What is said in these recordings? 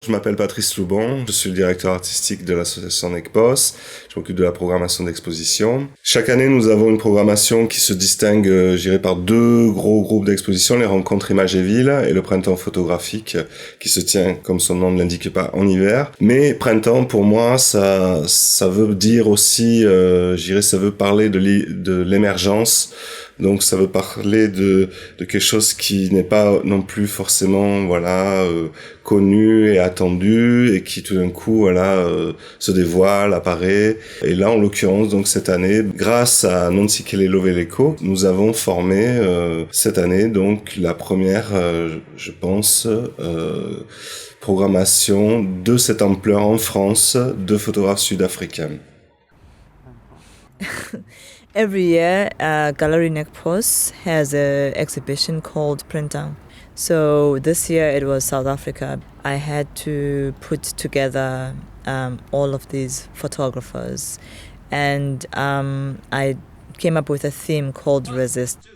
Je m'appelle Patrice Loubon, je suis le directeur artistique de l'association NECPOS, je m'occupe de la programmation d'exposition. Chaque année, nous avons une programmation qui se distingue, par deux gros groupes d'expositions, les rencontres Images et Villes et le printemps photographique, qui se tient, comme son nom ne l'indique pas, en hiver. Mais printemps, pour moi, ça veut dire aussi, ça veut parler de l'émergence. Donc ça veut parler de quelque chose qui n'est pas non plus forcément connu et attendu et qui tout d'un coup se dévoile, apparaît. Et là en l'occurrence donc cette année, grâce à Nancy Kelly-Loveleko, nous avons formé cette année donc la première programmation de cette ampleur en France de photographes sud-africains. Every year, Gallery NECPOS has an exhibition called Printemps. So this year it was South Africa. I had to put together all of these photographers, and I came up with a theme called Resist.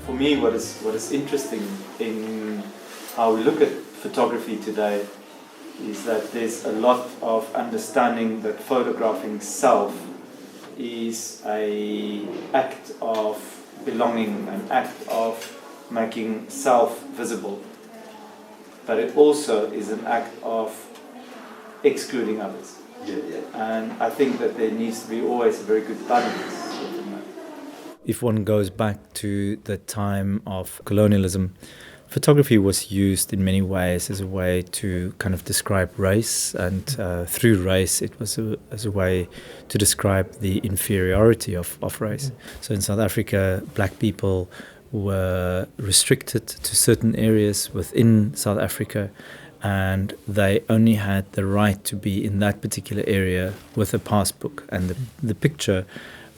For me, what is interesting in how we look at photography today is that there's a lot of understanding that photographing self is an act of belonging, an act of making self visible, but it also is an act of excluding others. And I think that there needs to be always a very good balance within that. If one goes back to the time of colonialism, photography was used in many ways as a way to kind of describe race, and through race it was as a way to describe the inferiority of race. So in South Africa, black people were restricted to certain areas within South Africa, and they only had the right to be in that particular area with a passbook, and the picture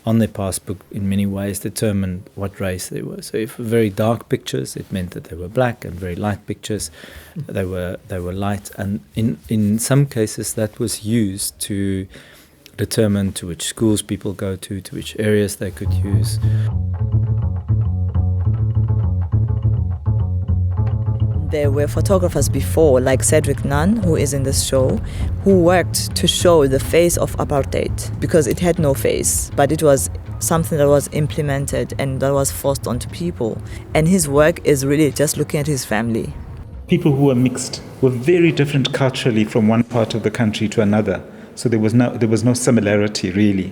on their passbook in many ways determined what race they were. So if very dark pictures, it meant that they were black, and very light pictures, they were light. And in some cases that was used to determine to which schools people go to which areas they could use. There were photographers before, like Cedric Nunn, who is in this show, who worked to show the face of apartheid, because it had no face, but it was something that was implemented and that was forced onto people. And his work is really just looking at his family. People who were mixed were very different culturally from one part of the country to another. So there was no similarity really.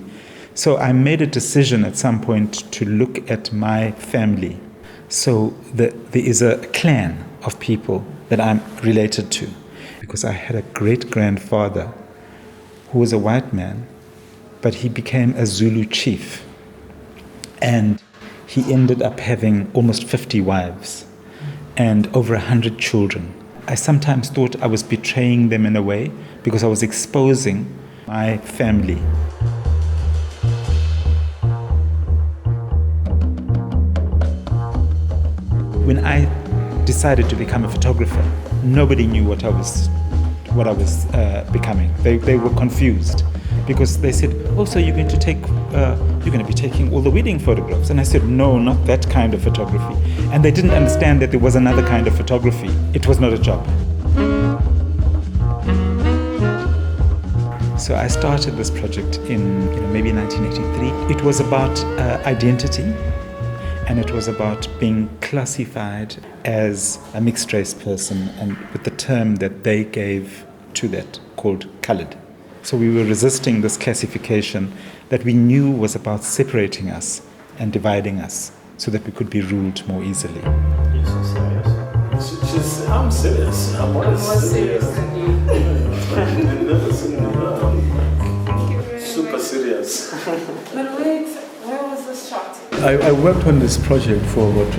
So I made a decision at some point to look at my family. So there is a clan of people that I'm related to, because I had a great-grandfather who was a white man, but he became a Zulu chief, and he ended up having almost 50 wives and over 100 children. I sometimes thought I was betraying them in a way, because I was exposing my family. When I decided to become a photographer, nobody knew what I was becoming. They were confused, because they said, "Oh, so you're going to be taking all the wedding photographs?" And I said, "No, not that kind of photography." And they didn't understand that there was another kind of photography. It was not a job. So I started this project in maybe 1983. It was about identity. And it was about being classified as a mixed-race person, and with the term that they gave to that called coloured. So we were resisting this classification that we knew was about separating us and dividing us so that we could be ruled more easily. You're so serious. I'm serious. I'm more serious than you. I've never seen you. Super serious. But where was this shot? I worked on this project for about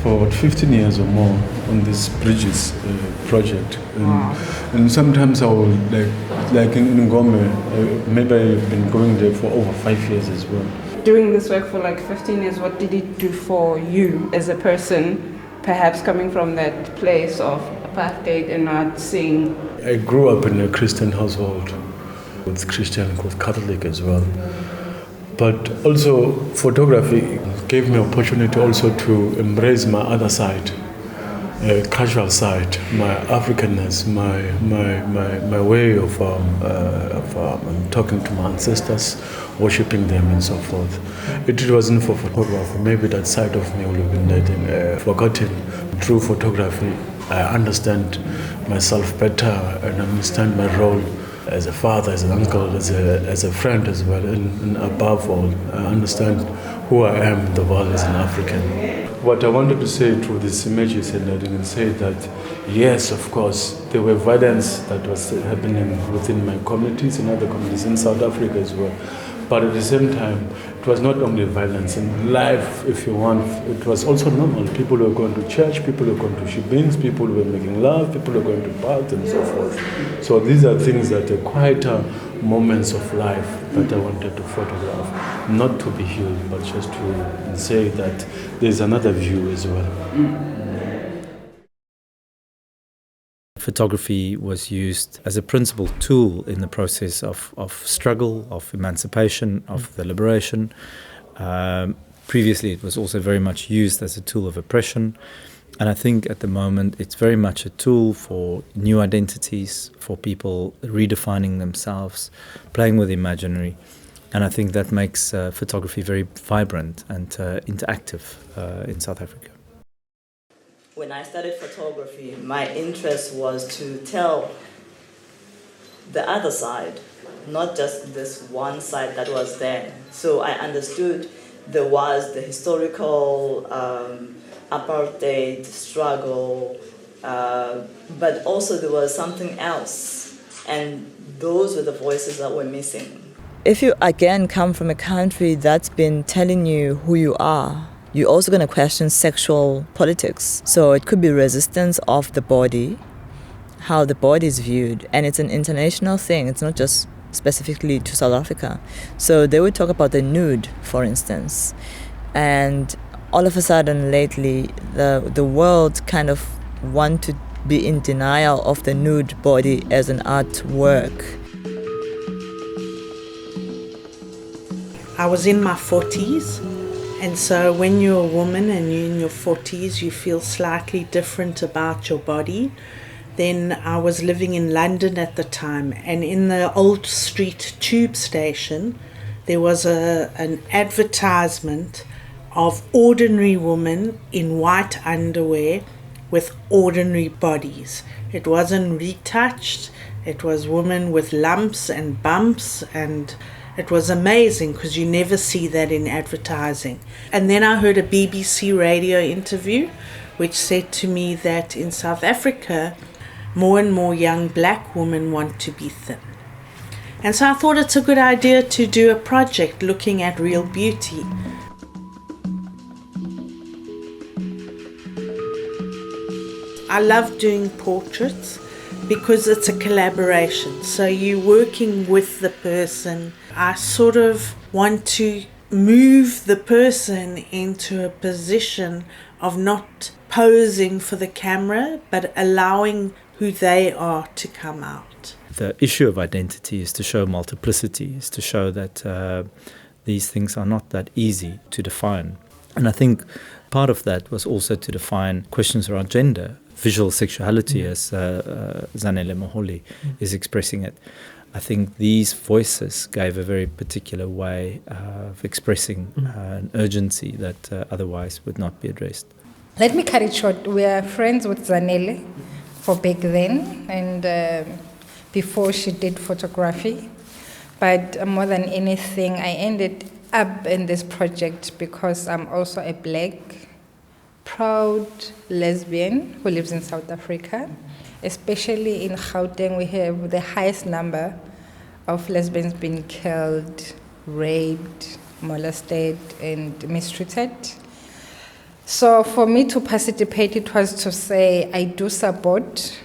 for about 15 years or more on this Bridges project. And sometimes I will, like in Ngome, maybe I've been going there for over 5 years as well. Doing this work for like 15 years, what did it do for you as a person, perhaps coming from that place of apartheid and not seeing? I grew up in a Christian household, with Christian, with Catholic as well. But also photography gave me opportunity also to embrace my other side, cultural side, my Africanness, my way of talking to my ancestors, worshipping them and so forth. It wasn't for photography. Maybe that side of me would have been forgotten. Through photography, I understand myself better and understand my role as a father, as an uncle, as a friend as well, and above all, I understand who I am in the world as an African. What I wanted to say through these images, and I didn't say that, yes, of course, there were violence that was happening within my communities and other communities in South Africa as well. But at the same time, it was not only violence. In life, if you want, it was also normal. People were going to church, people were going to shebeens, people were making love, people were going to parties and so forth. So these are things that are quieter moments of life that I wanted to photograph. Not to be healed, but just to say that there's another view as well. Photography was used as a principal tool in the process of struggle, of emancipation, of the liberation. Previously, it was also very much used as a tool of oppression. And I think at the moment, it's very much a tool for new identities, for people redefining themselves, playing with imaginary. And I think that makes photography very vibrant and interactive in South Africa. When I studied photography, my interest was to tell the other side, not just this one side that was there. So I understood there was the historical apartheid struggle, but also there was something else, and those were the voices that were missing. If you again come from a country that's been telling you who you are, you're also going to question sexual politics. So it could be resistance of the body, how the body is viewed. And it's an international thing. It's not just specifically to South Africa. So they would talk about the nude, for instance. And all of a sudden lately, the world kind of want to be in denial of the nude body as an artwork. I was in my 40s. And so when you're a woman and you're in your 40s, you feel slightly different about your body. Then I was living in London at the time, and in the Old Street tube station, there was an advertisement of ordinary women in white underwear with ordinary bodies. It wasn't retouched. It was women with lumps and bumps, and it was amazing because you never see that in advertising. And then I heard a BBC radio interview which said to me that in South Africa, more and more young black women want to be thin. And so I thought it's a good idea to do a project looking at real beauty. I love doing portraits because it's a collaboration. So you're working with the person. I sort of want to move the person into a position of not posing for the camera, but allowing who they are to come out. The issue of identity is to show multiplicity, is to show that these things are not that easy to define. And I think part of that was also to define questions around gender, visual sexuality, as Zanele Moholi is expressing it. I think these voices gave a very particular way of expressing an urgency that otherwise would not be addressed. Let me cut it short. We are friends with Zanele for back then and before she did photography. But more than anything, I ended up in this project because I'm also a black, proud lesbian who lives in South Africa. Especially in Gauteng, we have the highest number of lesbians being killed, raped, molested, and mistreated. So for me to participate, it was to say I do support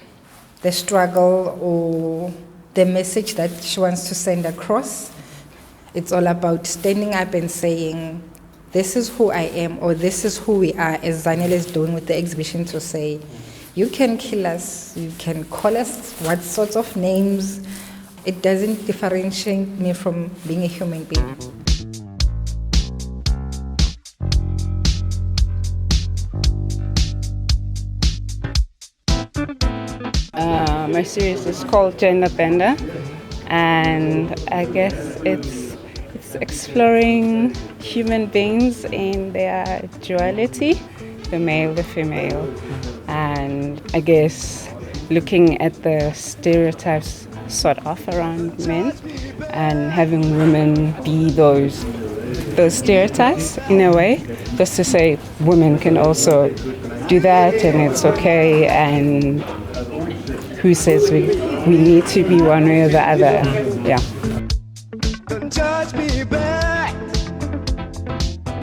the struggle or the message that she wants to send across. It's all about standing up and saying, this is who I am, or this is who we are, as Zanele is doing with the exhibition, to say, you can kill us, you can call us what sorts of names. It doesn't differentiate me from being a human being. My series is called Gender Bender, and I guess it's exploring human beings in their duality, the male, the female, and I guess looking at the stereotypes sort of around men and having women be those stereotypes in a way, just to say women can also do that and it's okay, and who says we need to be one way or the other. Yeah.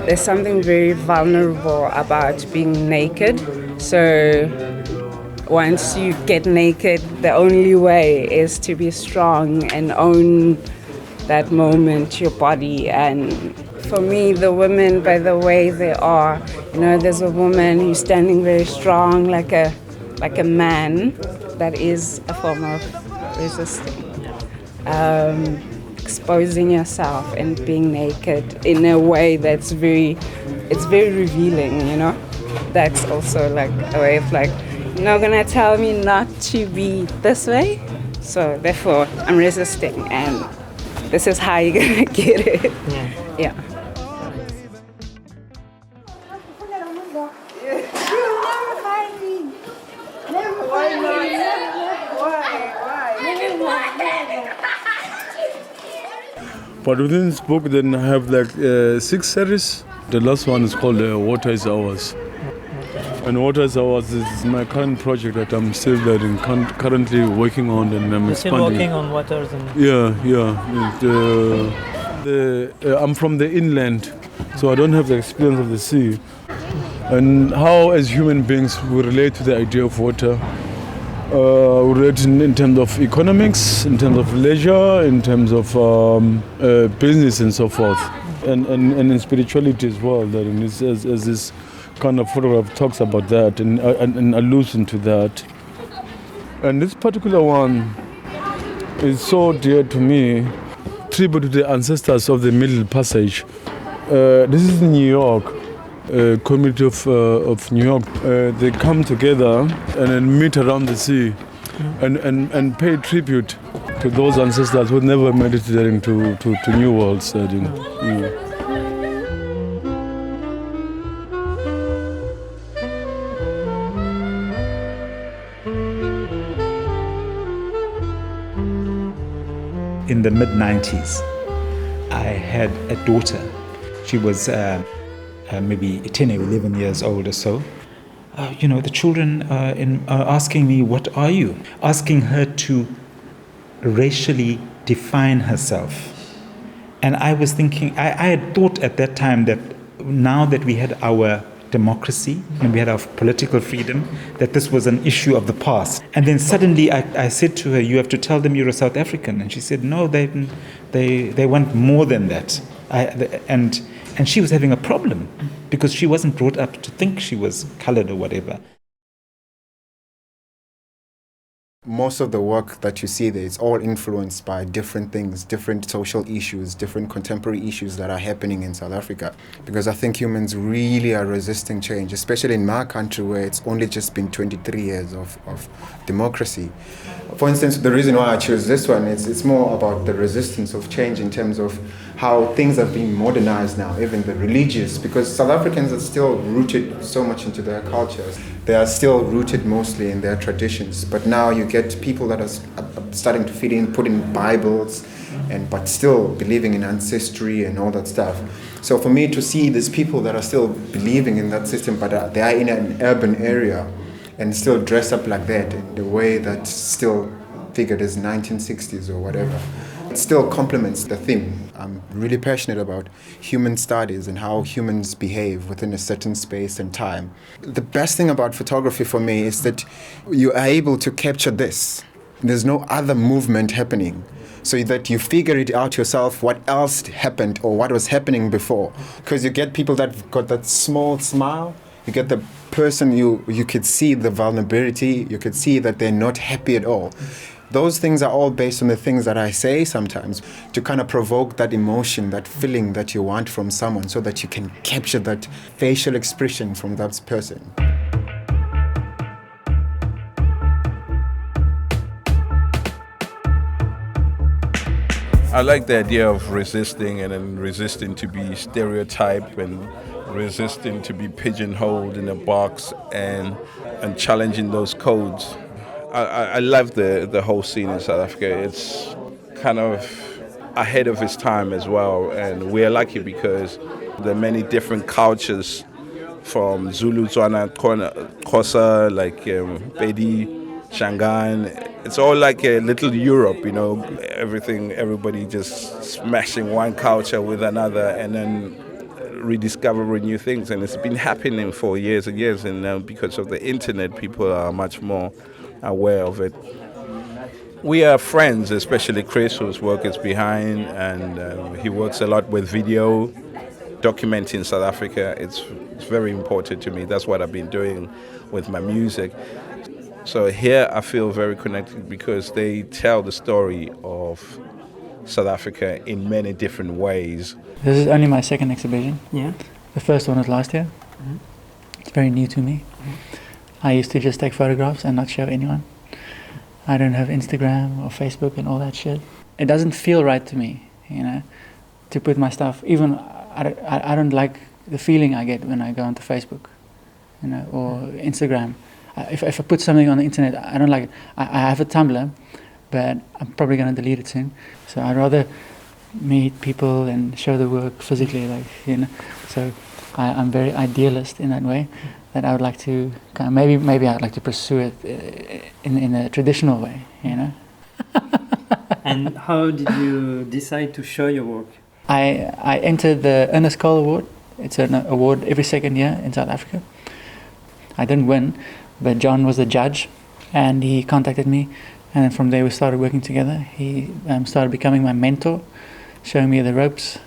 There's something very vulnerable about being naked. So once you get naked, the only way is to be strong and own that moment, your body. And for me, the women, by the way they are, there's a woman who's standing very strong like a man. That is a form of resisting. Exposing yourself and being naked in a way that's very revealing, That's also like a way of like, you're not gonna tell me not to be this way, so therefore I'm resisting, and this is how you're gonna get it. Yeah. But within this book, then I have like 6 series. The last one is called Water is Ours. And Water is Ours is my current project that I'm still currently working on, and I'm still working on waters. Yeah. I'm from the inland, so I don't have the experience of the sea. And how, as human beings, we relate to the idea of water. We relate in terms of economics, in terms of leisure, in terms of business and so forth, and in spirituality as well. That as this kind of photograph talks about that and allusion to that. And this particular one is so dear to me, tribute to the ancestors of the Middle Passage. This is in New York. Community of New York, they come together and then meet around the sea and pay tribute to those ancestors who never made it to New World setting. In the mid-90s, I had a daughter. She was maybe 10 or 11 years old or so. The children are asking me, what are you? Asking her to racially define herself. And I was thinking, I had thought at that time that now that we had our democracy and we had our political freedom, that this was an issue of the past. And then suddenly I said to her, you have to tell them you're a South African. And she said, no, they want more than that. And she was having a problem because she wasn't brought up to think she was colored or whatever. Most of the work that you see there is all influenced by different things, different social issues, different contemporary issues that are happening in South Africa. Because I think humans really are resisting change, especially in my country where it's only just been 23 years of democracy. For instance, the reason why I chose this one is it's more about the resistance of change in terms of how things are being modernized now, even the religious, because South Africans are still rooted so much into their cultures. They are still rooted mostly in their traditions, but now you get people that are starting to put in Bibles, but still believing in ancestry and all that stuff. So for me to see these people that are still believing in that system, but they are in an urban area and still dressed up like that in the way that's still figured as 1960s or whatever. it still complements the theme. I'm really passionate about human studies and how humans behave within a certain space and time. The best thing about photography for me is that you are able to capture this. There's no other movement happening, so that you figure it out yourself what else happened or what was happening before. Because you get people that got that small smile, you get the person you could see the vulnerability, you could see that they're not happy at all. Those things are all based on the things that I say sometimes to kind of provoke that emotion, that feeling that you want from someone so that you can capture that facial expression from that person. I like the idea of resisting and then resisting to be stereotyped and resisting to be pigeonholed in a box and challenging those codes. I love the whole scene in South Africa. It's kind of ahead of its time as well, and we're lucky because there are many different cultures from Zulu, Tswana, Xhosa, like Pedi, Shangaan. It's all like a little Europe, you know, everybody just smashing one culture with another and then rediscovering new things. And it's been happening for years and years, and because of the internet, people are much more aware of it. We are friends, especially Chris, whose work is behind, and he works a lot with video, documenting South Africa. It's very important to me. That's what I've been doing with my music. So here I feel very connected because they tell the story of South Africa in many different ways. This is only my second exhibition. Yeah. The first one was last year. Mm-hmm. It's very new to me. Mm-hmm. I used to just take photographs and not show anyone. I don't have Instagram or Facebook and all that shit. It doesn't feel right to me, you know, to put my stuff. Even I don't like the feeling I get when I go onto Facebook, you know, or Instagram. If I put something on the internet, I don't like it. I have a Tumblr, but I'm probably going to delete it soon. So I'd rather meet people and show the work physically, like, you know. So I'm very idealist in that way, that I would like to kind of, maybe I'd like to pursue it in a traditional way, you know. And how did you decide to show your work? I entered the Ernest Cole Award. It's an award every second year in South Africa. I didn't win, but John was the judge, and he contacted me, and then from there we started working together. He started becoming my mentor, showing me the ropes,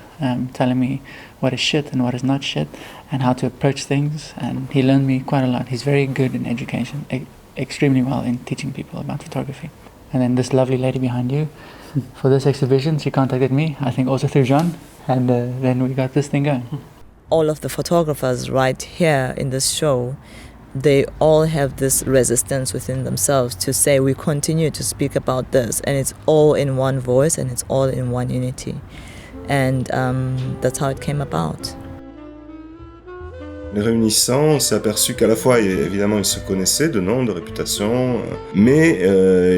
telling me what is shit and what is not shit, and how to approach things, and he learned me quite a lot. He's very good in education, extremely well in teaching people about photography. And then this lovely lady behind you, for this exhibition, she contacted me, I think also through John, and then we got this thing going. All of the photographers right here in this show, they all have this resistance within themselves to say we continue to speak about this, and it's all in one voice and it's all in one unity, and that's how it came about. Les réunissants, on s'est aperçu qu'à la fois, évidemment, ils se connaissaient de nom, de réputation, mais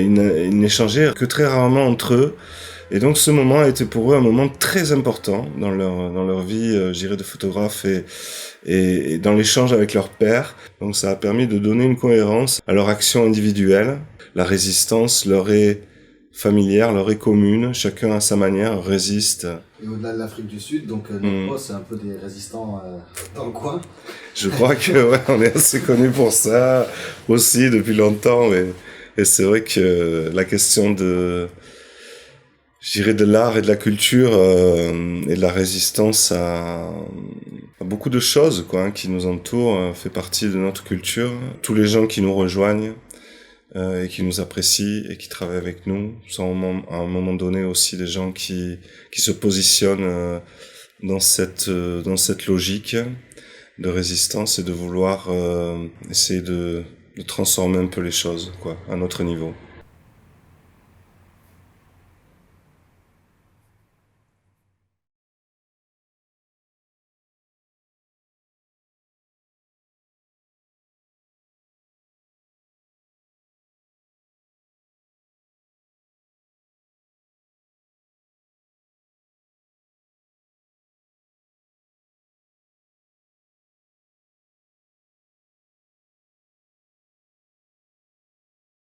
ils n'échangeaient que très rarement entre eux. Et donc ce moment a été pour eux un moment très important dans leur vie, je dirais, de photographe et dans l'échange avec leur père. Donc ça a permis de donner une cohérence à leur action individuelle. La résistance leur est familière, leur est commune, chacun à sa manière résiste. Et au-delà de l'Afrique du Sud, donc Nekpos, c'est un peu des résistants dans le coin. Je crois que ouais, on est assez connus pour ça aussi depuis longtemps, et c'est vrai que la question de, je dirais, de l'art et de la culture et de la résistance à beaucoup de choses quoi, hein, qui nous entourent, fait partie de notre culture. Tous les gens qui nous rejoignent et qui nous apprécient et qui travaillent avec nous sont à un moment donné aussi des gens qui se positionnent dans cette logique de résistance et de vouloir essayer de transformer un peu les choses quoi, à notre niveau.